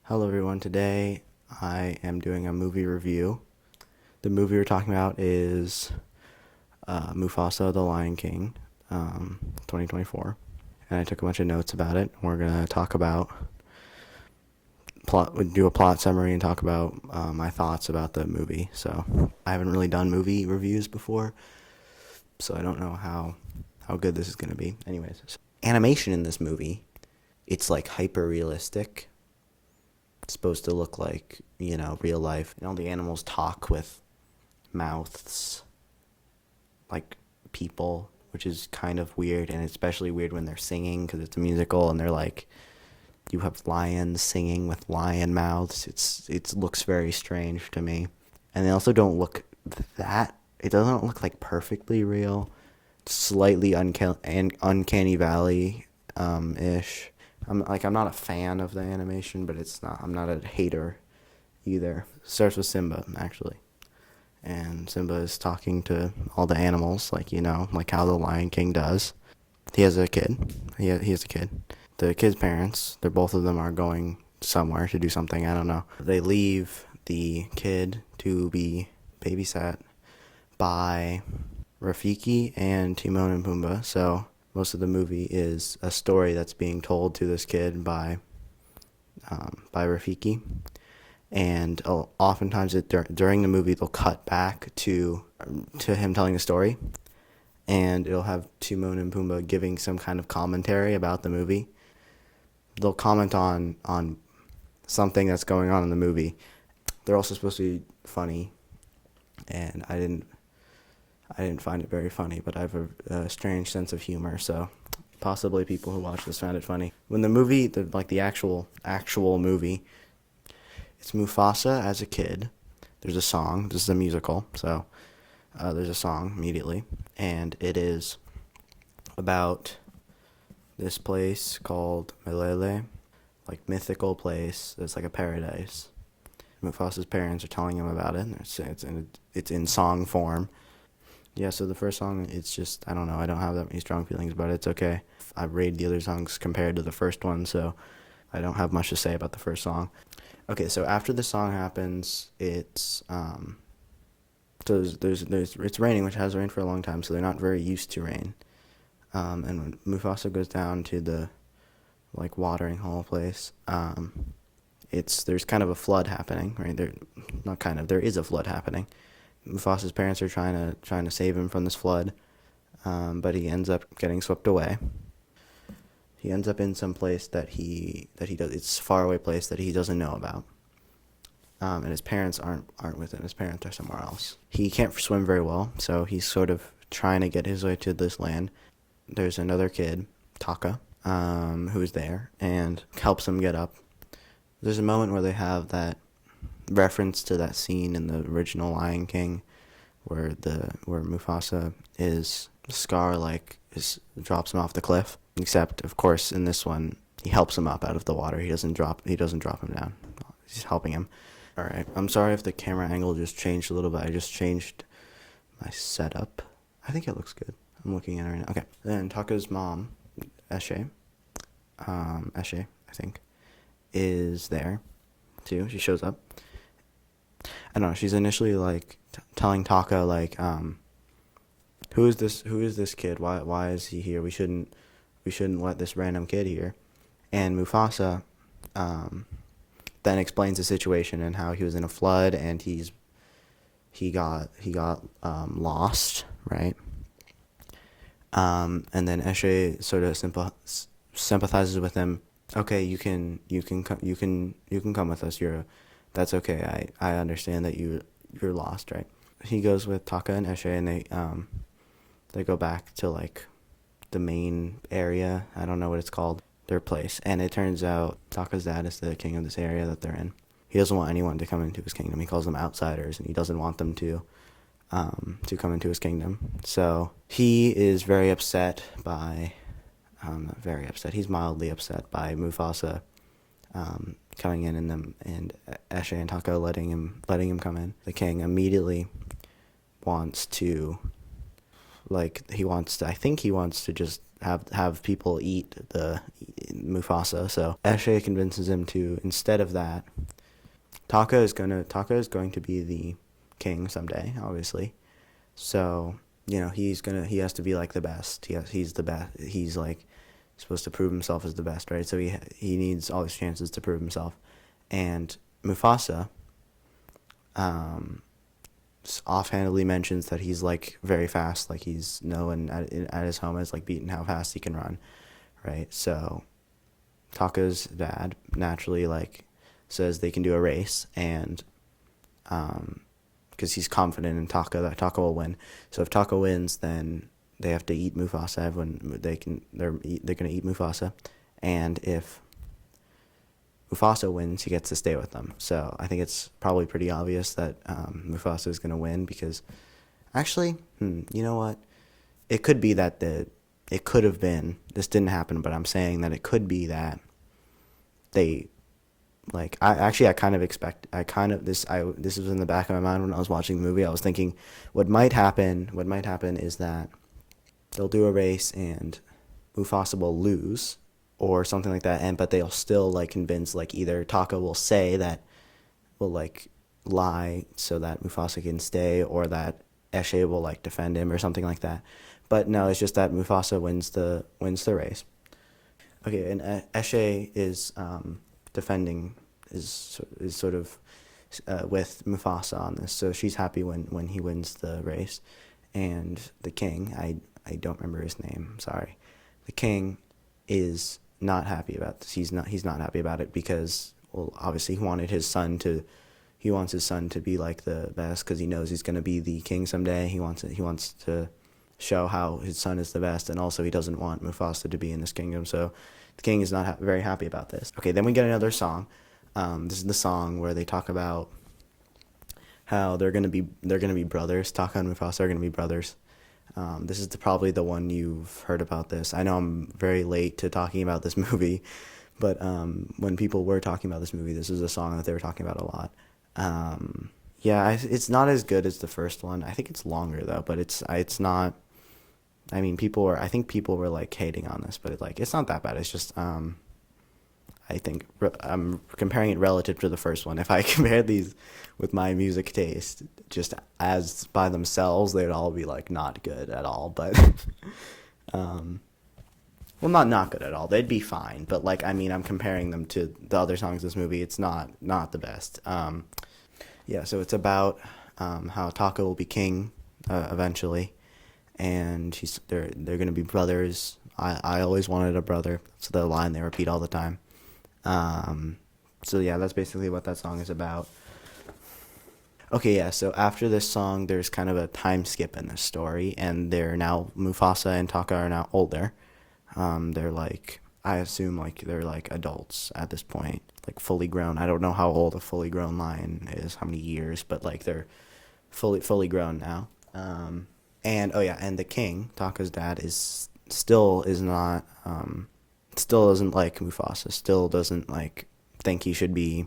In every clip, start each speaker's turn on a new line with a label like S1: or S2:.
S1: Hello everyone, today I am doing a movie review. The movie we're talking about is Mufasa, the Lion King, 2024. And I took a bunch of notes about it. We're going to talk about, do a plot summary and talk about my thoughts about the movie. So I haven't really done movie reviews before, so I don't know how good this is going to be. Anyways, animation in this movie, it's like hyper realistic. It's supposed to look like, real life. The animals talk with mouths like people, which is kind of weird, and especially weird when they're singing because it's a musical and they're like, you have lions singing with lion mouths. It looks very strange to me. And they also don't look it doesn't look like perfectly real. It's slightly uncanny valley ish. I'm not a fan of the animation, but I'm not a hater either. It starts with Simba, actually. And Simba is talking to all the animals, like how the Lion King does. He has a kid. He has a kid. The kid's parents, both of them are going somewhere to do something, I don't know. They leave the kid to be babysat by Rafiki and Timon and Pumbaa, so most of the movie is a story that's being told to this kid by Rafiki, and oftentimes during the movie they'll cut back to him telling the story, and it'll have Timon and Pumbaa giving some kind of commentary about the movie. They'll comment on something that's going on in the movie. They're also supposed to be funny, and I didn't find it very funny, but I have a strange sense of humor, so possibly people who watch this found it funny. When the actual movie, it's Mufasa as a kid. There's a song. This is a musical, so there's a song immediately, and it is about this place called Melele, like mythical place. It's like a paradise. Mufasa's parents are telling him about it. And it's in song form. Yeah, so the first song, it's just, I don't know, I don't have that many strong feelings about it. It's okay. I've rated the other songs compared to the first one, so I don't have much to say about the first song. Okay, so after the song happens, it's, so it's raining, which has rained for a long time, so they're not very used to rain. And when Mufasa goes down to the, watering hole place, there's kind of a flood happening, right? There is a flood happening. Mufasa's parents are trying to save him from this flood, but he ends up getting swept away. He ends up in some place that he does. It's a faraway place that he doesn't know about, and his parents aren't with him. His parents are somewhere else. He can't swim very well, so he's sort of trying to get his way to this land. There's another kid, Taka, who's there and helps him get up. There's a moment where they have that reference to that scene in the original Lion King where Mufasa is Scar drops him off the cliff, except of course in this one he helps him up out of the water. He doesn't drop him down. He's helping him. All right. I'm sorry if the camera angle just changed a little bit. I just changed my setup. I think it looks good. I'm looking at it right now. Okay. Then Taka's mom, Eshe, I think, is there too. She shows up. I don't know, she's initially telling Taka who is this kid? Why is he here? We shouldn't let this random kid here. And Mufasa then explains the situation and how he was in a flood and he got lost, right? And then Eshe sort of sympathizes with him. Okay, you can come with us. That's okay. I understand that you're lost, right? He goes with Taka and Eshe, and they go back to the main area. I don't know what it's called, their place. And it turns out Taka's dad is the king of this area that they're in. He doesn't want anyone to come into his kingdom. He calls them outsiders, and he doesn't want them to come into his kingdom. So he is very upset by, not very upset. He's mildly upset by Mufasa coming in and Eshe and Taka letting him come in. The king immediately wants to I think he wants to just have people eat the Mufasa. So Eshe convinces him to, instead of that, Taka is going to be the king someday, obviously. So he has to be like the best. He's the best. He's like supposed to prove himself as the best, right? So he needs all his chances to prove himself. And Mufasa um, offhandedly mentions that he's like very fast, like he's known at his home as like beating how fast he can run, right? So Taka's dad naturally like says they can do a race, and because he's confident in Taka that Taka will win. So if Taka wins, then they have to eat Mufasa. Everyone they're gonna eat Mufasa, and if Mufasa wins, he gets to stay with them. So I think it's probably pretty obvious that Mufasa is gonna win because, actually, you know what? It could be that it could have been, this didn't happen, but I'm saying that it could be that they, like, I kind of expect, this was in the back of my mind when I was watching the movie. I was thinking what might happen is that they'll do a race and Mufasa will lose or something like that, but they'll still like convince, like, either Taka will say that, will like lie so that Mufasa can stay, or that Eshe will like defend him or something like that. But no, it's just that Mufasa wins the race. Okay, and Eshe is defending, is sort of with Mufasa on this, so she's happy when he wins the race. And the king, I don't remember his name, sorry. The king is not happy about this. He's not happy about it because, well, obviously he wants his son to be like the best, because he knows he's going to be the king someday. He wants to show how his son is the best, and also he doesn't want Mufasa to be in this kingdom. So the king is not very happy about this. Okay, then we get another song. This is the song where they talk about how they're gonna be brothers. Taka and Mufasa are gonna be brothers. This is probably the one you've heard about this. I know I'm very late to talking about this movie, but when people were talking about this movie, this is a song that they were talking about a lot. Yeah, it's not as good as the first one. I think it's longer though, but it's not. I mean, I think people were like hating on this, but it's not that bad. It's just I think I'm comparing it relative to the first one. If I compare these with my music taste, just as by themselves, they'd all be like not good at all. But well, not good at all. They'd be fine. But like, I mean, I'm comparing them to the other songs in this movie. It's not the best. Yeah, so it's about how Taka will be king eventually, and they're gonna be brothers. I always wanted a brother. That's the line they repeat all the time. So yeah, that's basically what that song is about. Okay, yeah, so after this song, there's kind of a time skip in this story, and Mufasa and Taka are now older. They're like, I assume like they're like adults at this point, like fully grown. I don't know how old a fully grown lion is, how many years, but like they're fully grown now. And oh yeah, and the king, Taka's dad, still doesn't like Mufasa, still doesn't like think he should be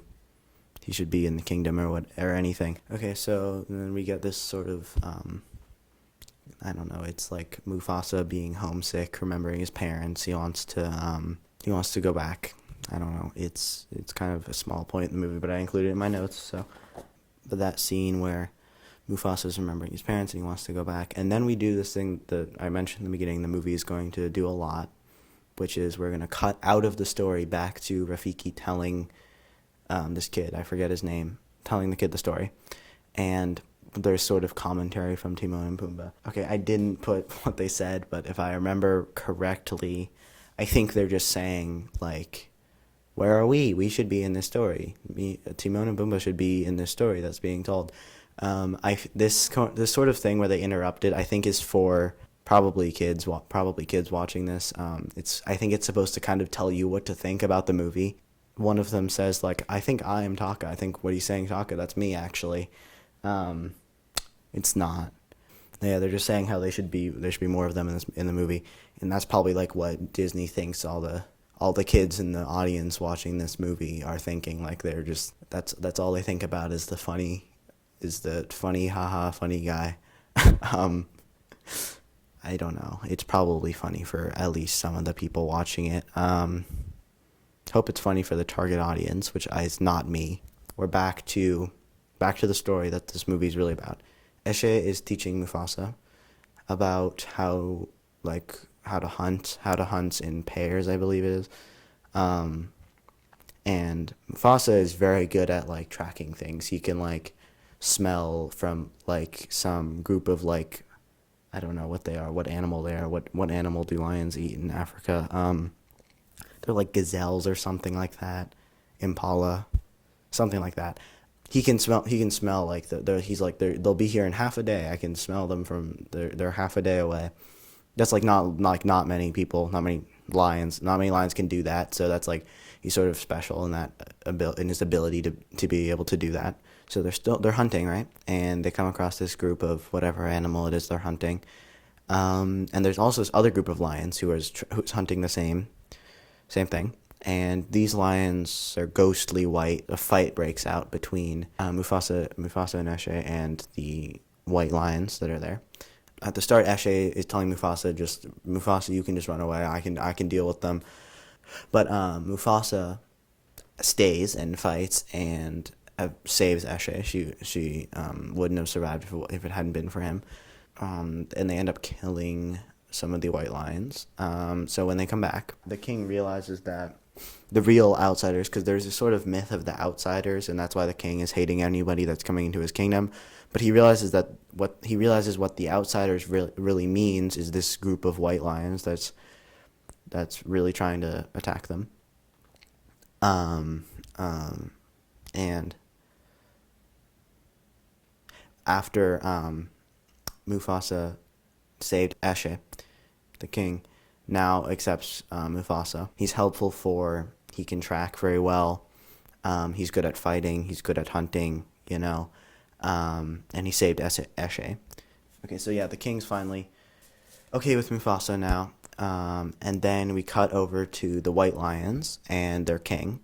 S1: in the kingdom or anything. Okay, so then we get this sort of I don't know, it's like Mufasa being homesick, remembering his parents. He wants to go back. I don't know. It's kind of a small point in the movie, but I included it in my notes. So, but that scene where Mufasa's remembering his parents and he wants to go back, and then we do this thing that I mentioned in the beginning. The movie is going to do a lot, which is we're going to cut out of the story back to Rafiki telling this kid, I forget his name, telling the kid the story. And there's sort of commentary from Timon and Pumbaa. Okay, I didn't put what they said, but if I remember correctly, I think they're just saying, like, where are we? We should be in this story. Timon and Pumbaa should be in this story that's being told. This sort of thing where they interrupted, I think, is for probably kids watching this. I think it's supposed to kind of tell you what to think about the movie. One of them says, like, I think I am Taka. I think what he's saying, Taka, that's me, actually. It's not. Yeah, they're just saying how there should be more of them in the movie, and that's probably like what Disney thinks all the kids in the audience watching this movie are thinking. Like, they're just, that's all they think about is the funny haha funny guy. I don't know. It's probably funny for at least some of the people watching it. Hope it's funny for the target audience, which is not me. We're back to the story that this movie is really about. Eshe is teaching Mufasa about how to hunt in pairs, I believe it is. Um, and Mufasa is very good at like tracking things. He can like smell from like some group of like, I don't know what they are, what animal they are, what animal do lions eat in Africa? They're like gazelles or something like that, impala, something like that. He can smell like he's like they'll be here in half a day. I can smell them from they're half a day away. That's like not many people, not many lions can do that. So that's like he's sort of special in that in his ability to be able to do that. So they're hunting, right? And they come across this group of whatever animal it is they're hunting. And there's also this other group of lions who's hunting the same thing. And these lions are ghostly white. A fight breaks out between Mufasa and Eshe and the white lions that are there. At the start, Eshe is telling Mufasa, you can just run away. I can deal with them. But Mufasa stays and fights and saves Eshe. She wouldn't have survived if it hadn't been for him. And they end up killing some of the white lions. So when they come back, the king realizes that the real outsiders, because there's a sort of myth of the outsiders, and that's why the king is hating anybody that's coming into his kingdom. But he realizes what the outsiders really means is this group of white lions that's really trying to attack them. Um, and after Mufasa saved Eshe, the king now accepts Mufasa. He's helpful he can track very well. He's good at fighting. He's good at hunting, and he saved Eshe. Okay, so yeah, the king's finally okay with Mufasa now. And then we cut over to the white lions and their king.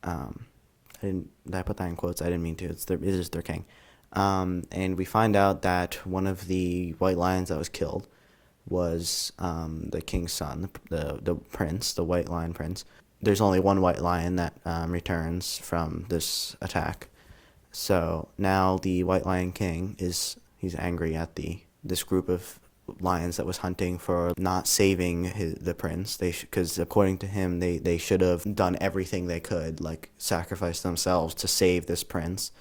S1: Did I put that in quotes? I didn't mean to. It is their king. And we find out that one of the white lions that was killed was the king's son, the prince, the white lion prince. There's only one white lion that returns from this attack. So now the white lion king he's angry at this group of lions that was hunting for not saving the prince. Because according to him, they should have done everything they could, like sacrifice themselves to save this prince.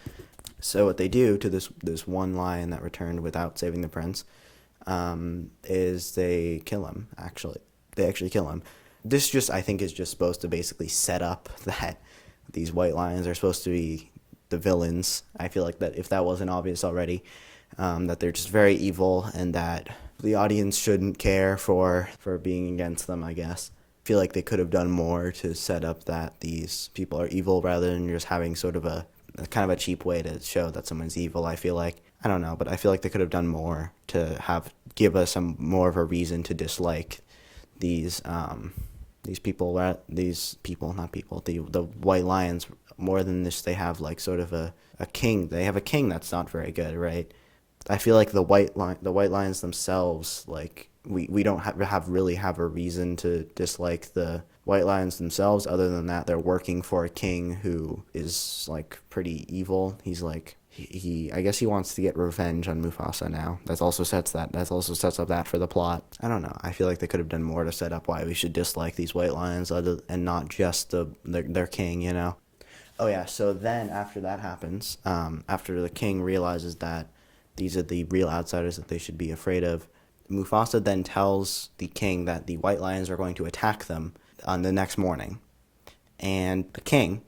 S1: So what they do to this one lion that returned without saving the prince is they kill him. They actually kill him. This I think is just supposed to basically set up that these white lions are supposed to be the villains. I feel like that if that wasn't obvious already, that they're just very evil and that the audience shouldn't care for being against them, I guess. I feel like they could have done more to set up that these people are evil rather than just having sort of a kind of a cheap way to show that someone's evil. I feel like, I don't know, but I feel like they could have done more to give us more of a reason to dislike the white lions more than this. They have like sort of a king. They have a king that's not very good, right? I feel like the white lions themselves, like we don't really have a reason to dislike the white lions themselves, other than that they're working for a king who is like pretty evil. He's like I guess he wants to get revenge on Mufasa now. That also sets up that for the plot. I don't know. I feel like they could have done more to set up why we should dislike these white lions and not just their king, Oh yeah, so then after that happens, after the king realizes that these are the real outsiders that they should be afraid of, Mufasa then tells the king that the white lions are going to attack them on the next morning. And the king,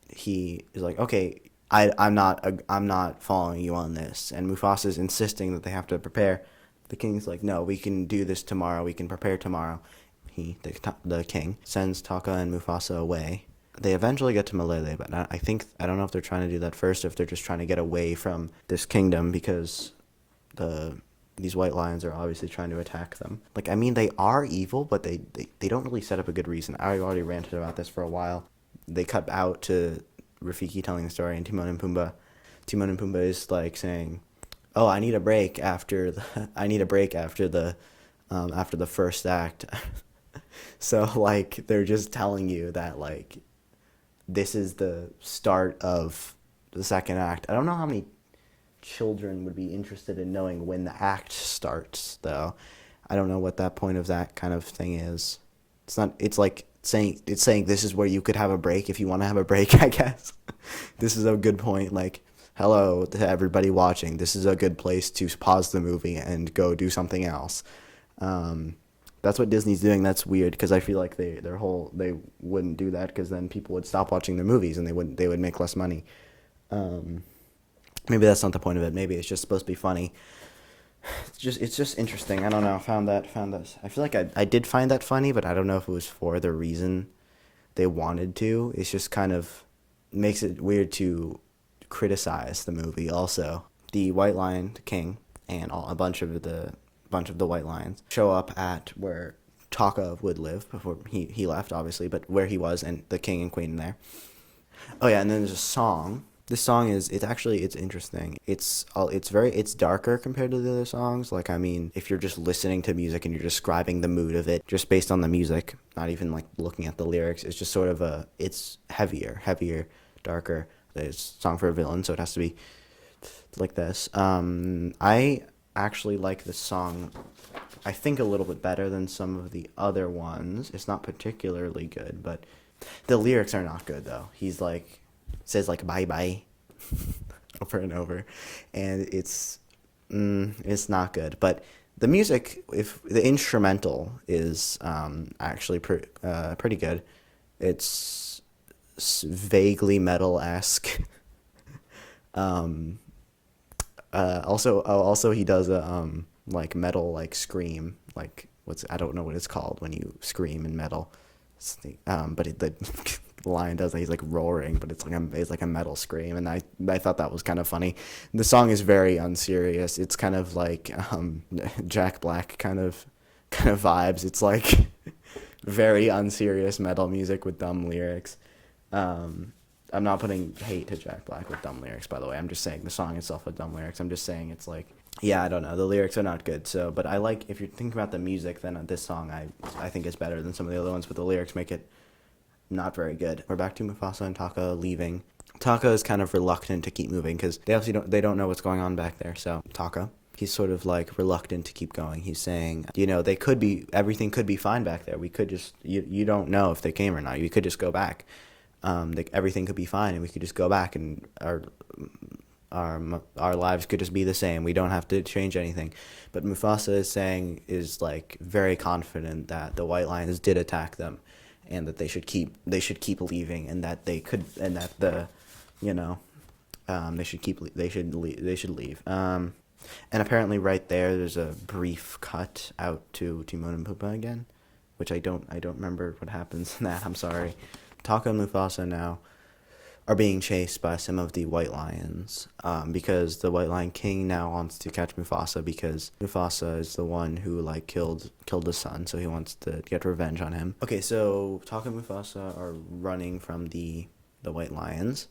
S1: he is like, okay, I'm not following you on this. And Mufasa's insisting that they have to prepare. The king's like, no, we can do this tomorrow. We can prepare tomorrow. The king sends Taka and Mufasa away. They eventually get to Malele, but I don't know if they're trying to do that first, or if they're just trying to get away from this kingdom because these white lions are obviously trying to attack them. Like, I mean, they are evil, but they don't really set up a good reason. I already ranted about this for a while. They cut out to Rafiki telling the story and Timon and Pumbaa. Timon and Pumbaa is like saying, oh, I need a break after the I need a break after the first act. So like they're just telling you that like this is the start of the second act. I don't know how many children would be interested in knowing when the act starts, though. I don't know what that point of that kind of thing is. It's not. It's like saying this is where you could have a break if you want to have a break. I guess this is a good point. Like, hello to everybody watching. This is a good place to pause the movie and go do something else. Um, that's what Disney's doing. That's weird because I feel like they wouldn't do that because then people would stop watching their movies and they would make less money. Um, Maybe that's not the point of it. Maybe it's just supposed to be funny. It's just interesting. I don't know. Found that. I feel like I did find that funny, but I don't know if it was for the reason they wanted to. It's just kind of makes it weird to criticize the movie. Also, the White Lion King and a bunch of the White Lions show up at where Taka would live before he left, obviously, but where he was and the king and queen there. Oh yeah, and then there's a song. This song is it's interesting. It's darker compared to the other songs. Like I mean, if you're just listening to music and you're describing the mood of it just based on the music, not even like looking at the lyrics, it's just sort of it's heavier, darker. It's a song for a villain, so it has to be like this. I actually like this song. I think a little bit better than some of the other ones. It's not particularly good, but the lyrics are not good though. He's like says like bye bye over and over, and it's not good. But the music, if the instrumental is actually pretty good. It's vaguely metal esque. um, also he does a like metal like scream, like what's I don't know what it's called when you scream in metal. But the lion does that. He's like roaring, but it's like a metal scream, and I thought that was kind of funny. The song is very unserious. It's kind of like Jack Black kind of vibes. It's like very unserious metal music with dumb lyrics. I'm not putting hate to Jack Black with dumb lyrics, by the way. I'm just saying the song itself with dumb lyrics. I'm just saying it's like, yeah, I don't know. The lyrics are not good. So, but I like, if you're thinking about the music, then this song I think is better than some of the other ones, but the lyrics make it not very good. We're back to Mufasa and Taka leaving. Taka is kind of reluctant to keep moving because they obviously don't know what's going on back there. So Taka, he's sort of like reluctant to keep going. He's saying, everything could be fine back there. We could just, you don't know if they came or not. You could just go back. Everything could be fine, and we could just go back, and our lives could just be the same. We don't have to change anything. But Mufasa is like very confident that the White Lions did attack them, and that they should keep leaving, and that they should leave. And apparently right there's a brief cut out to Timon and Pumbaa again, which I don't remember what happens in that. I'm sorry. Taka and Mufasa now are being chased by some of the White Lions, because the White Lion King now wants to catch Mufasa because Mufasa is the one who like killed his son, so he wants to get revenge on him. Okay, so Taka and Mufasa are running from the White Lions.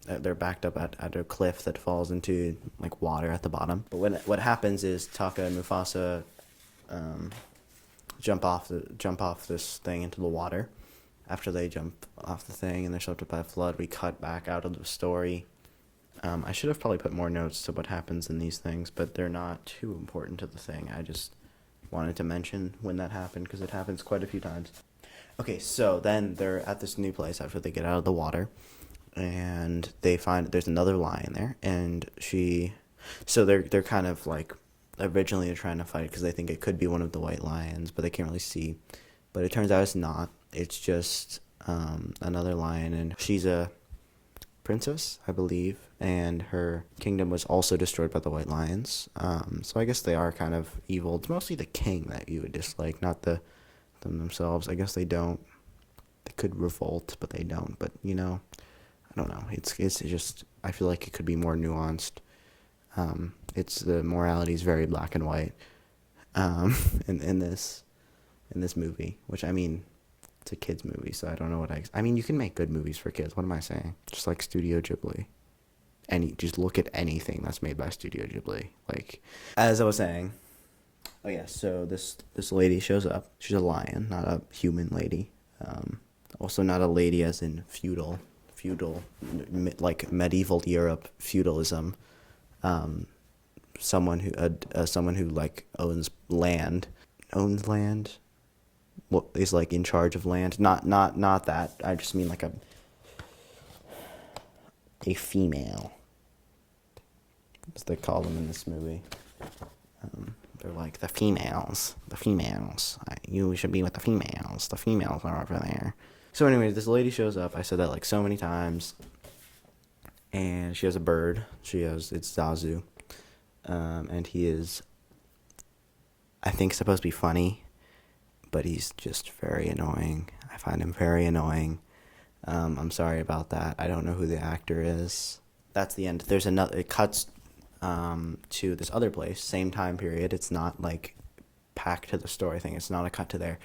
S1: They're backed up at a cliff that falls into like water at the bottom. But what happens is Taka and Mufasa jump off this thing into the water. After they jump off the thing and they're swept up by a flood, we cut back out of the story. I should have probably put more notes to what happens in these things, but they're not too important to the thing. I just wanted to mention when that happened because it happens quite a few times. Okay, so then they're at this new place after they get out of the water, and they find there's another lion there, and so they're kind of like originally they're trying to fight because they think it could be one of the White Lions, but they can't really see. But it turns out it's not. It's just another lion, and she's a princess, I believe, and her kingdom was also destroyed by the White Lions. So I guess they are kind of evil. It's mostly the king that you would dislike, not them themselves. I guess they don't. They could revolt, but they don't. But I don't know. It's just I feel like it could be more nuanced. The morality is very black and white. In this movie, which I mean. It's a kid's movie, so I don't know what I mean, you can make good movies for kids. What am I saying? Just like Studio Ghibli. just look at anything that's made by Studio Ghibli. Like, as I was saying, oh yeah, so this lady shows up. She's a lion, not a human lady. Also not a lady as in feudal, like medieval Europe feudalism. Um, someone who like owns land, well, is like in charge of land. Not that. I just mean like a female, as they call them in this movie. They're like the females. You should be with the females. The females are over there. So anyway, this lady shows up. I said that like so many times. And she has a bird. It's Zazu. And he is, I think, supposed to be funny, but he's just very annoying. I find him very annoying. I'm sorry about that. I don't know who the actor is. That's the end. It cuts to this other place, same time period. It's not like packed to the story thing. It's not a cut to there.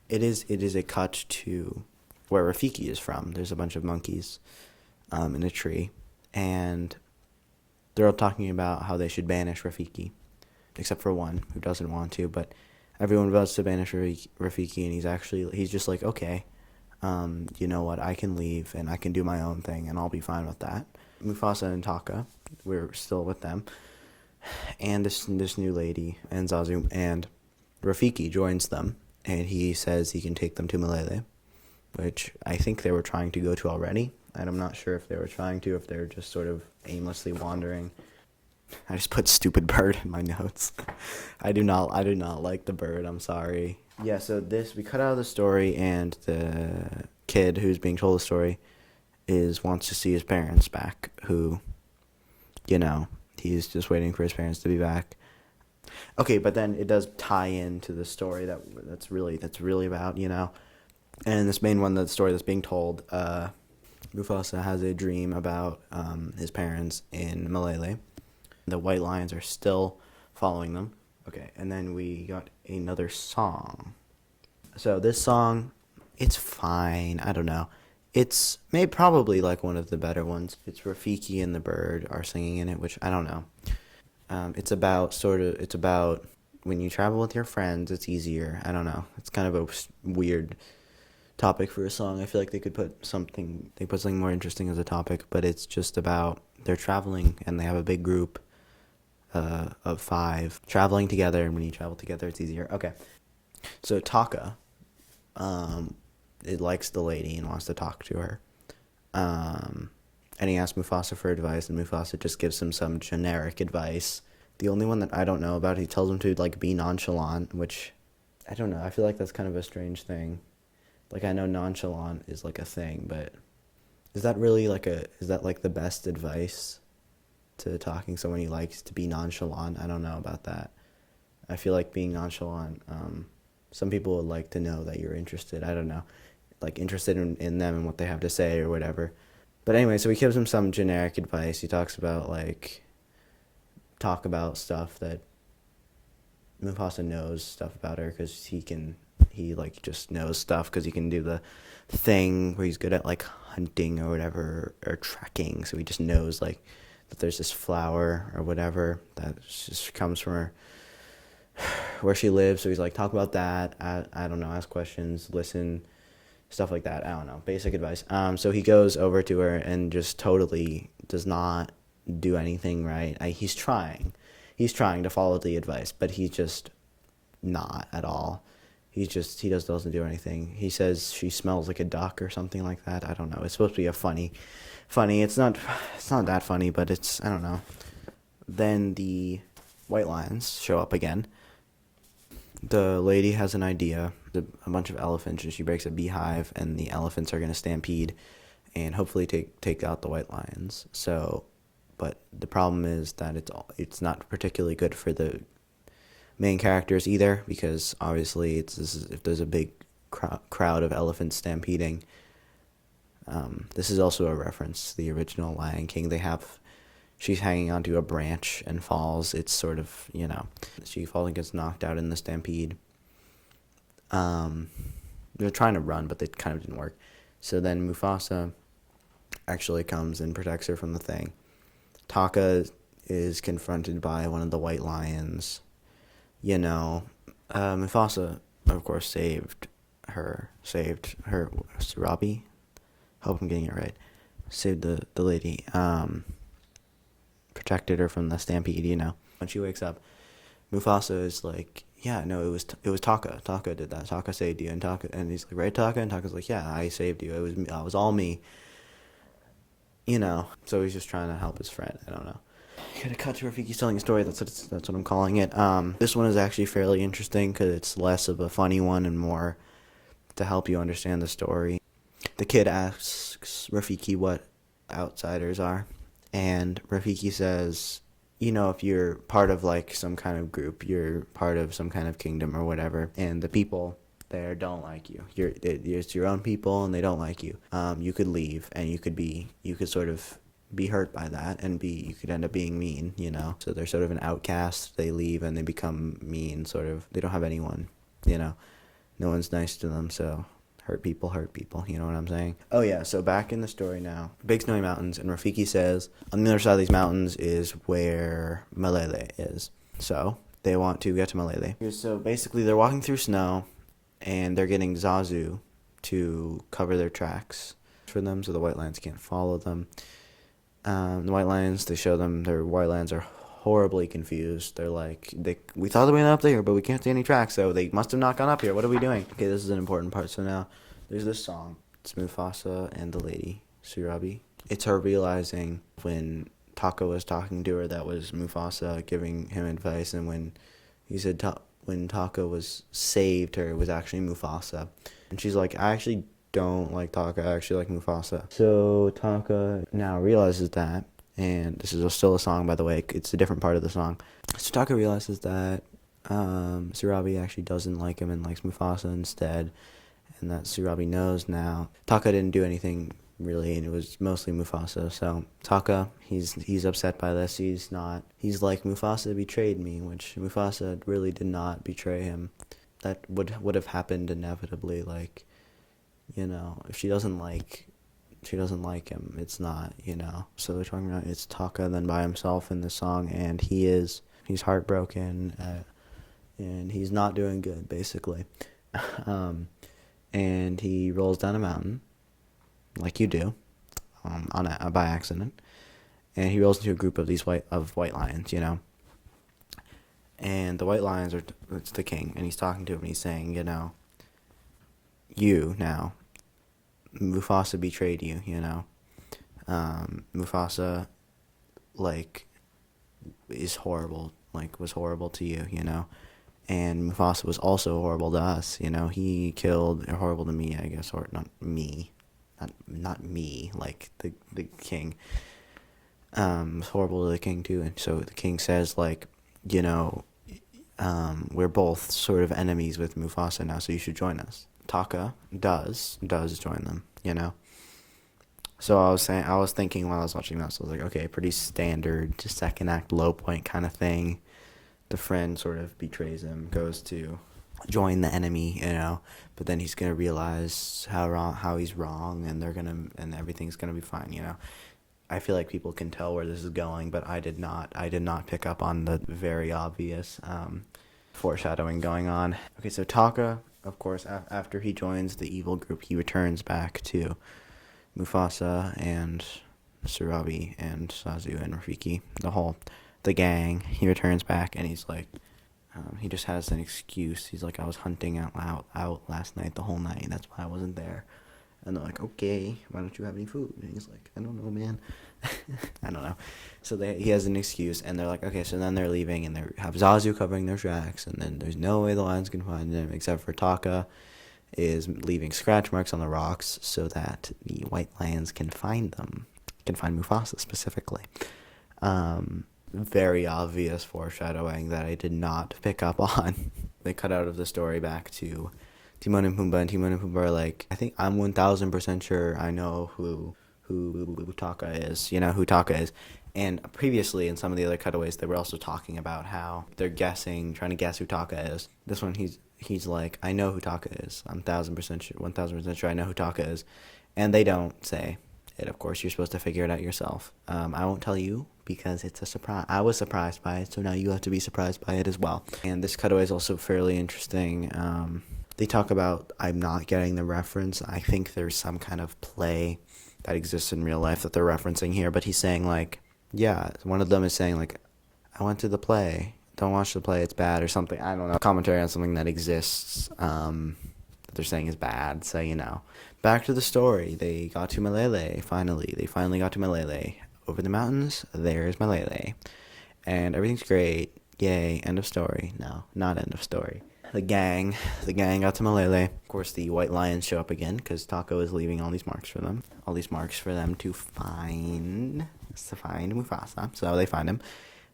S1: It is a cut to where Rafiki is from. There's a bunch of monkeys in a tree, and they're all talking about how they should banish Rafiki, except for one who doesn't want to, but everyone votes to banish Rafiki, and he's just like, okay, you know what, I can leave, and I can do my own thing, and I'll be fine with that. Mufasa and Taka, we're still with them, and this new lady, and Zazu, and Rafiki joins them, and he says he can take them to Malele, which I think they were trying to go to already, and I'm not sure if they were trying to, if they were just sort of aimlessly wandering. I just put stupid bird in my notes. I do not like the bird, I'm sorry. Yeah, so we cut out of the story, and the kid who's being told the story wants to see his parents back, who, he's just waiting for his parents to be back. Okay, but then it does tie into the story that's really about, And this main one, the story that's being told, Mufasa has a dream about his parents in Malele. The white lions are still following them. Okay, and then we got another song. So this song, it's fine. I don't know. It's probably like one of the better ones. It's Rafiki and the bird are singing in it, which I don't know. It's about when you travel with your friends, it's easier. I don't know. It's kind of a weird topic for a song. I feel like they put something more interesting as a topic, but it's just about they're traveling and they have a big group of 5 traveling together, and when you travel together, it's easier. Okay, so Taka, it likes the lady and wants to talk to her, and he asks Mufasa for advice, and Mufasa just gives him some generic advice. The only one that I don't know about, he tells him to like be nonchalant, which I don't know. I feel like that's kind of a strange thing. Like, I know nonchalant is like a thing, but is that the best advice to talking someone you like, to be nonchalant? I don't know about that. I feel like being nonchalant, some people would like to know that you're interested. I don't know. Like, interested in them and what they have to say or whatever. But anyway, so he gives him some generic advice. He talks about, talk about stuff that Mufasa knows stuff about her, because he just knows stuff because he can do the thing where he's good at like hunting or whatever, or tracking. So he just knows that there's this flower or whatever that just comes from her, where she lives. So he's like, talk about that. I don't know, ask questions, listen, stuff like that. I don't know, basic advice. So he goes over to her and just totally does not do anything right. He's trying to follow the advice, but he's just not at all. He just doesn't do anything. He says she smells like a duck or something like that. I don't know. It's supposed to be a funny. It's not that funny, but I don't know. Then the white lions show up again. The lady has an idea. A bunch of elephants, and she breaks a beehive, and the elephants are going to stampede and hopefully take out the white lions. So, but the problem is that it's not particularly good for the main characters either, because obviously if there's a big crowd of elephants stampeding. This is also a reference to the original Lion King. She's hanging onto a branch and falls. It's sort of, she falls and gets knocked out in the stampede. They're trying to run, but they kind of didn't work. So then Mufasa actually comes and protects her from the thing. Taka is confronted by one of the white lions. Mufasa, of course, saved her, Surabi. Hope I'm getting it right. Saved the lady. Protected her from the stampede. When she wakes up, Mufasa is like, yeah, no, it was Taka. Taka did that. Taka saved you, and he's like, right, Taka, and Taka's like, yeah, I saved you. It was all me. So he's just trying to help his friend. I don't know. Gonna cut to Rafiki's telling a story. That's what I'm calling it. This one is actually fairly interesting because it's less of a funny one and more to help you understand the story. The kid asks Rafiki what outsiders are, and Rafiki says, if you're part of like some kind of group, you're part of some kind of kingdom or whatever, and the people there don't like you. It's your own people, and they don't like you. You could leave, and you could sort of be hurt by that, and you could end up being mean. So they're sort of an outcast. They leave, and they become mean. Sort of, they don't have anyone. No one's nice to them. So hurt people. You know what I'm saying? Oh yeah. So back in the story now, big snowy mountains, and Rafiki says on the other side of these mountains is where Malele is. So they want to get to Malele. So basically, they're walking through snow, and they're getting Zazu to cover their tracks for them, so the white lions can't follow them. The white lions, they show them their white lions are horribly confused. They're like, we thought they went up there, but we can't see any tracks, so they must have not gone up here. What are we doing? Okay, this is an important part. So now there's this song. It's Mufasa and the lady, Surabi. It's her realizing when Taka was talking to her that was Mufasa giving him advice, and when he said when Taka was saved her, it was actually Mufasa. And she's like, I actually don't like Taka, I actually like Mufasa. So Taka now realizes that, and this is still a song, by the way, it's a different part of the song. So Taka realizes that Surabi actually doesn't like him and likes Mufasa instead, and that Surabi knows now. Taka didn't do anything really, and it was mostly Mufasa. So Taka, he's upset by this. He's like, Mufasa betrayed me, which Mufasa really did not betray him. That would have happened inevitably. Like, if she doesn't like him, it's not, So they're talking about it's Taka then by himself in the song, and he's heartbroken, and he's not doing good basically. And he rolls down a mountain, like you do, by accident, and he rolls into a group of these white lions, and the white lions it's the king, and he's talking to him, and he's saying, you now, Mufasa betrayed you, Mufasa, like, is horrible, like, was horrible to you, and Mufasa was also horrible to us, he killed, or horrible to me, I guess, or not me, like, the king, was horrible to the king, too, and so the king says, like, we're both sort of enemies with Mufasa now, so you should join us. Taka does join them, So I was thinking while I was watching that, so I was like, okay, pretty standard, just second act low point kind of thing. The friend sort of betrays him, goes to join the enemy, but then he's gonna realize how he's wrong, and everything's gonna be fine, I feel like people can tell where this is going, but I did not pick up on the very obvious foreshadowing going on. Okay, so Taka, of course, after he joins the evil group, he returns back to Mufasa and Surabi and Zazu and Rafiki, the gang. He returns back, and he's like, he just has an excuse. He's like, I was hunting out last night, the whole night. That's why I wasn't there. And they're like, okay, why don't you have any food? And he's like, I don't know, man. I don't know. So he has an excuse, and they're like, okay, so then they're leaving, and they have Zazu covering their tracks, and then there's no way the lions can find them, except for Taka is leaving scratch marks on the rocks so that the white lions can find them, can find Mufasa specifically. Very obvious foreshadowing that I did not pick up on. They cut out of the story back to Timon and Pumbaa, and Timon and Pumbaa are like, I think I'm 1000% sure I know who Taka is, who Taka is. And previously in some of the other cutaways, they were also talking about how they're trying to guess who Taka is. This one, he's like, I know who Taka is. I'm 1000% sure I know who Taka is. And they don't say it, of course. You're supposed to figure it out yourself. I won't tell you, because it's a surprise. I was surprised by it, so now you have to be surprised by it as well. And this cutaway is also fairly interesting. They talk about, I'm not getting the reference. I think there's some kind of play that exists in real life that they're referencing here, but he's saying, like, yeah, one of them is saying, like, I went to the play. Don't watch the play, it's bad, or something. I don't know. Commentary on something that exists that they're saying is bad, so, Back to the story. They got to Malele, finally. They finally got to Malele. Over the mountains, there's Malele. And everything's great. Yay, end of story. No, not end of story. The gang got to Malele. Of course, the white lions show up again, because Taco is leaving all these marks for them. All these marks for them to find Mufasa. So they find him.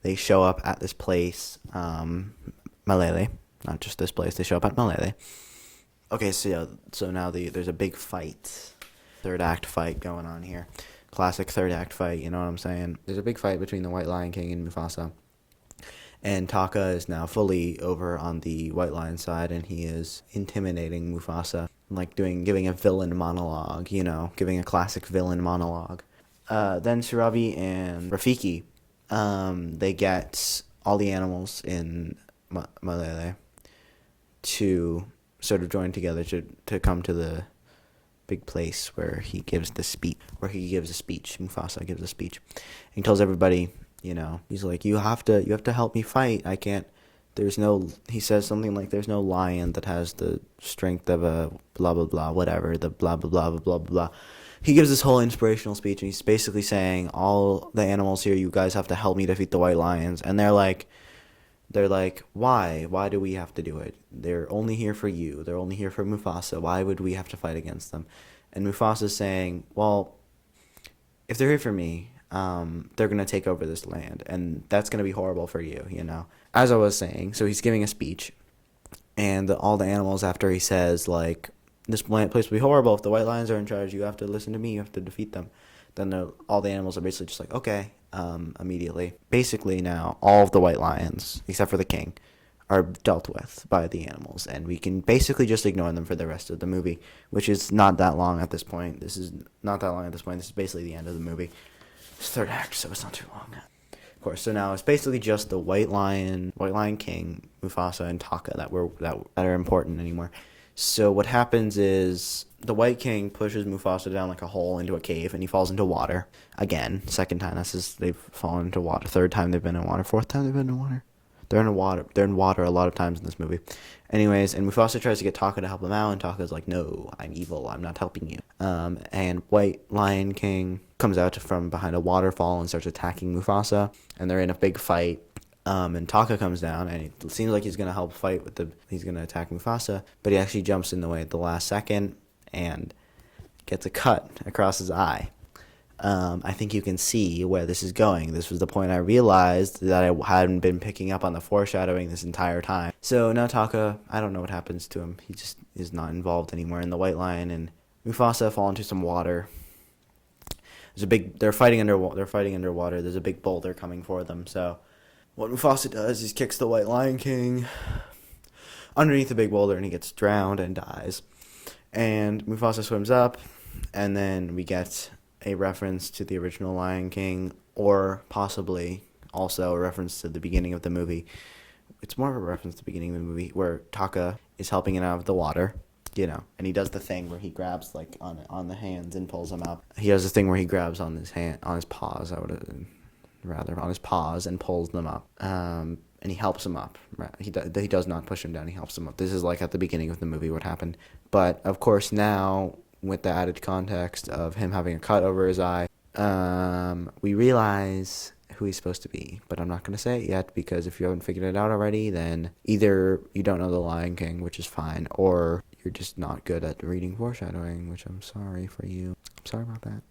S1: They show up at this place, Malele. Not just this place, they show up at Malele. Okay, so now there's a big fight. Third act fight going on here. Classic third act fight, you know what I'm saying? There's a big fight between the White Lion King and Mufasa. And Taka is now fully over on the White Lion side, and he is intimidating Mufasa, like giving a villain monologue, giving a classic villain monologue. Then Surabi and Rafiki, they get all the animals in Malele to sort of join together to come to the big place where he gives a speech. Mufasa gives a speech. He tells everybody, he's like, you have to help me fight. I can't. He says something like, there's no lion that has the strength of a blah blah blah whatever, the blah blah blah blah blah blah. He gives this whole inspirational speech, and he's basically saying, all the animals here, you guys have to help me defeat the white lions. And they're like, why? Why do we have to do it? They're only here for you. They're only here for Mufasa. Why would we have to fight against them? And Mufasa's saying, well, if they're here for me, they're going to take over this land, and that's going to be horrible for you, As I was saying, so he's giving a speech, and all the animals, after he says, like, this place will be horrible. If the white lions are in charge, you have to listen to me. You have to defeat them. Then all the animals are basically just like, okay, immediately. Basically now, all of the white lions, except for the king, are dealt with by the animals, and we can basically just ignore them for the rest of the movie, which is not that long at this point. This is basically the end of the movie. It's third act, so it's not too long. Of course, so now it's basically just the White Lion King, Mufasa, and Taka that are important anymore. So what happens is the White King pushes Mufasa down like a hole into a cave, and he falls into water. Again, second time. They've fallen into water. Third time they've been in water. Fourth time they've been in water. They're in water a lot of times in this movie. Anyways, and Mufasa tries to get Taka to help him out, and Taka's like, no, I'm evil. I'm not helping you. And White Lion King comes out from behind a waterfall and starts attacking Mufasa, and they're in a big fight. And Taka comes down, and it seems like he's going to help fight he's going to attack Mufasa, but he actually jumps in the way at the last second and gets a cut across his eye. I think you can see where this is going. This was the point I realized that I hadn't been picking up on the foreshadowing this entire time. So now Taka, I don't know what happens to him. He just is not involved anymore. And the White Lion and Mufasa fall into some water. They're fighting underwater. There's a big boulder coming for them. So what Mufasa does is kicks the White Lion King underneath the big boulder, and he gets drowned and dies. And Mufasa swims up, and then we get a reference to the original Lion King, or possibly also a reference to the beginning of the movie. It's more of a reference to the beginning of the movie, where Taka is helping him out of the water, and he does the thing where he grabs like on the hands and pulls him up. He does the thing where he grabs on his paws, on his paws, and pulls them up. And he helps him up. He does not push him down. He helps him up. This is like at the beginning of the movie what happened. But of course now, with the added context of him having a cut over his eye, we realize who he's supposed to be. But I'm not going to say it yet, because if you haven't figured it out already, then either you don't know the Lion King, which is fine, or you're just not good at reading foreshadowing, which I'm sorry for you. I'm sorry about that.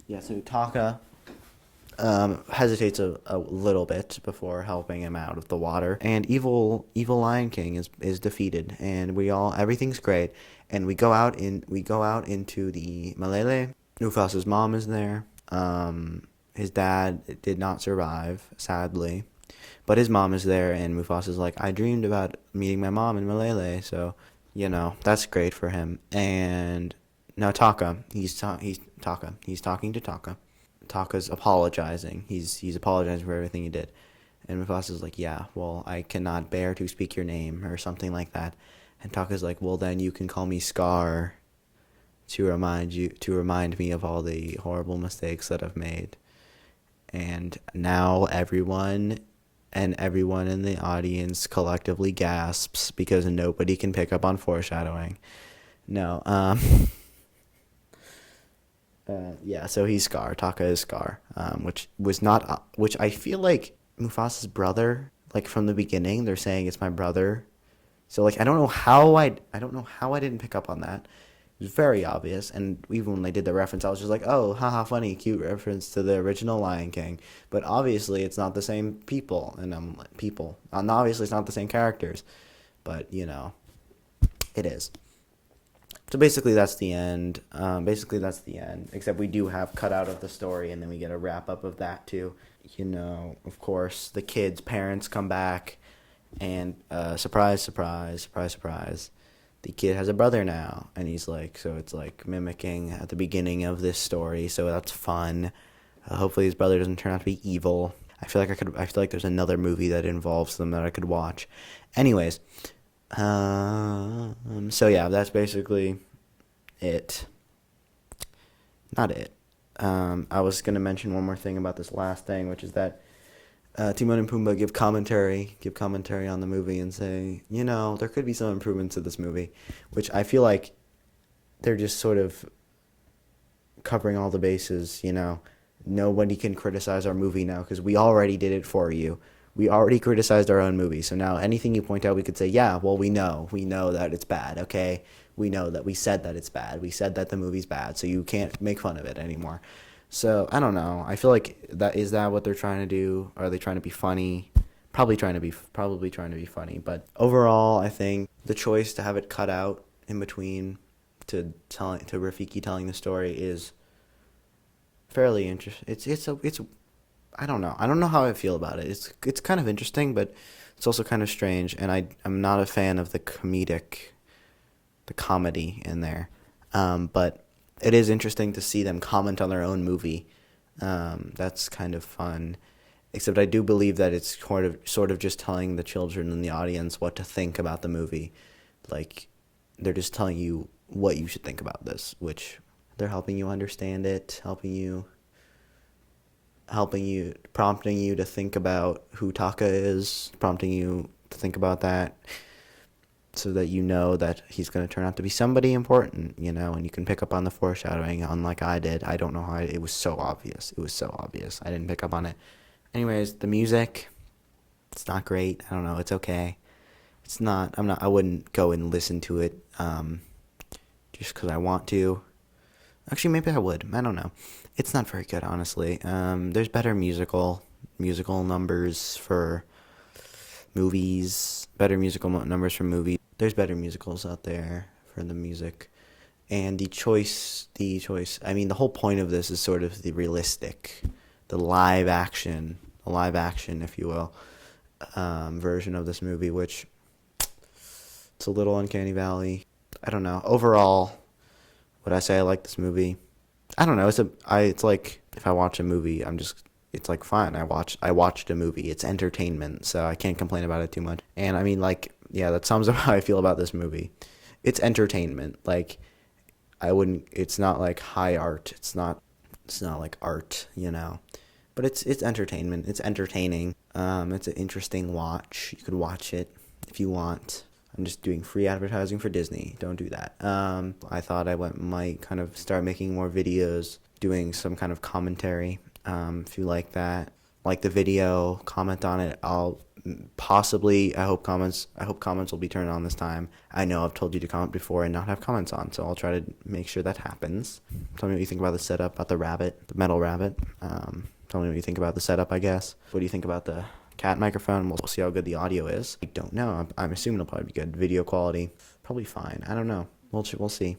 S1: Yeah, so Taka hesitates a little bit before helping him out of the water, and evil Lion King is defeated, and everything's great, and we go out into the Malele. Mufasa's mom is there. His dad did not survive, sadly, but his mom is there, and Mufasa's like, I dreamed about meeting my mom in Malele, so that's great for him. And now Taka, he's talking to Taka. Taka's apologizing. He's apologizing for everything he did. And Mufasa's like, yeah, well, I cannot bear to speak your name, or something like that. And Taka's like, well, then you can call me Scar to remind me of all the horrible mistakes that I've made. And now everyone in the audience collectively gasps because nobody can pick up on foreshadowing. No, yeah, so he's Scar. Taka is Scar, which I feel like Mufasa's brother. Like from the beginning, they're saying it's my brother. So like I don't know how I didn't pick up on that. It was very obvious, and even when they did the reference, I was just like, oh, haha, funny, cute reference to the original Lion King. But obviously, it's not the same people, and and obviously, it's not the same characters. But it is. So basically, that's the end. Except we do have cut out of the story, and then we get a wrap up of that too. Of course, the kids' parents come back, and surprise, surprise, surprise, surprise, the kid has a brother now, and he's like, so it's like mimicking at the beginning of this story. So that's fun. Hopefully, his brother doesn't turn out to be evil. I feel like there's another movie that involves them that I could watch. Anyways, so yeah, that's basically it. Not it. I was gonna mention one more thing about this last thing, which is that Timon and Pumbaa give commentary on the movie and say, there could be some improvements to this movie, which I feel like they're just sort of covering all the bases. Nobody can criticize our movie now because we already did it for you. We already criticized our own movie, so now anything you point out, we could say, yeah, well, we know that it's bad, okay? We know that we said that it's bad. We said that the movie's bad, so you can't make fun of it anymore. So I don't know. I feel like is that what they're trying to do? Are they trying to be funny? Probably trying to be funny. But overall, I think the choice to have it cut out in between to Rafiki telling the story is fairly interesting. It's I don't know. I don't know how I feel about it. It's kind of interesting, but it's also kind of strange. And I'm not a fan of the comedy in there. But it is interesting to see them comment on their own movie. That's kind of fun. Except I do believe that it's sort of just telling the children in the audience what to think about the movie. Like, they're just telling you what you should think about this, which they're helping you understand it, prompting you to think about who Taka is, prompting you to think about that, so that you know that he's going to turn out to be somebody important, and you can pick up on the foreshadowing, unlike I did. I don't know how it was so obvious. It was so obvious. I didn't pick up on it. Anyways, the music, it's not great. I don't know. It's okay. It's not. I wouldn't go and listen to it just because I want to. Actually, maybe I would. I don't know. It's not very good, honestly. There's better musical numbers for movies. Better musical numbers for movies. There's better musicals out there for the music. And the choice, I mean, the whole point of this is sort of the live action, if you will, version of this movie, which it's a little uncanny valley. I don't know. Overall, would I say I like this movie? I don't know. It's like if I watch a movie, it's like fine. I watched a movie. It's entertainment, so I can't complain about it too much. And I mean, like, yeah, that sums up how I feel about this movie. It's entertainment. Like, it's not like high art. It's not like art, But it's entertainment. It's entertaining. It's an interesting watch. You could watch it if you want. I'm just doing free advertising for Disney. Don't do that. I thought I might kind of start making more videos, doing some kind of commentary. If you like that, like the video, comment on it. I'll possibly. I hope comments will be turned on this time. I know I've told you to comment before and not have comments on, so I'll try to make sure that happens. Tell me what you think about the setup, about the metal rabbit. Tell me what you think about the setup, I guess. What do you think about the cat microphone? We'll see how good the audio is. I don't know. I'm assuming it'll probably be good. Video quality, probably fine. I don't know. We'll see.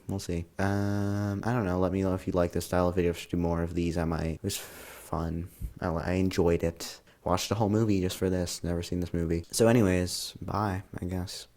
S1: I don't know. Let me know if you like this style of video. If I should do more of these, I might. It was fun. I enjoyed it. Watched the whole movie just for this. Never seen this movie. So anyways, bye, I guess.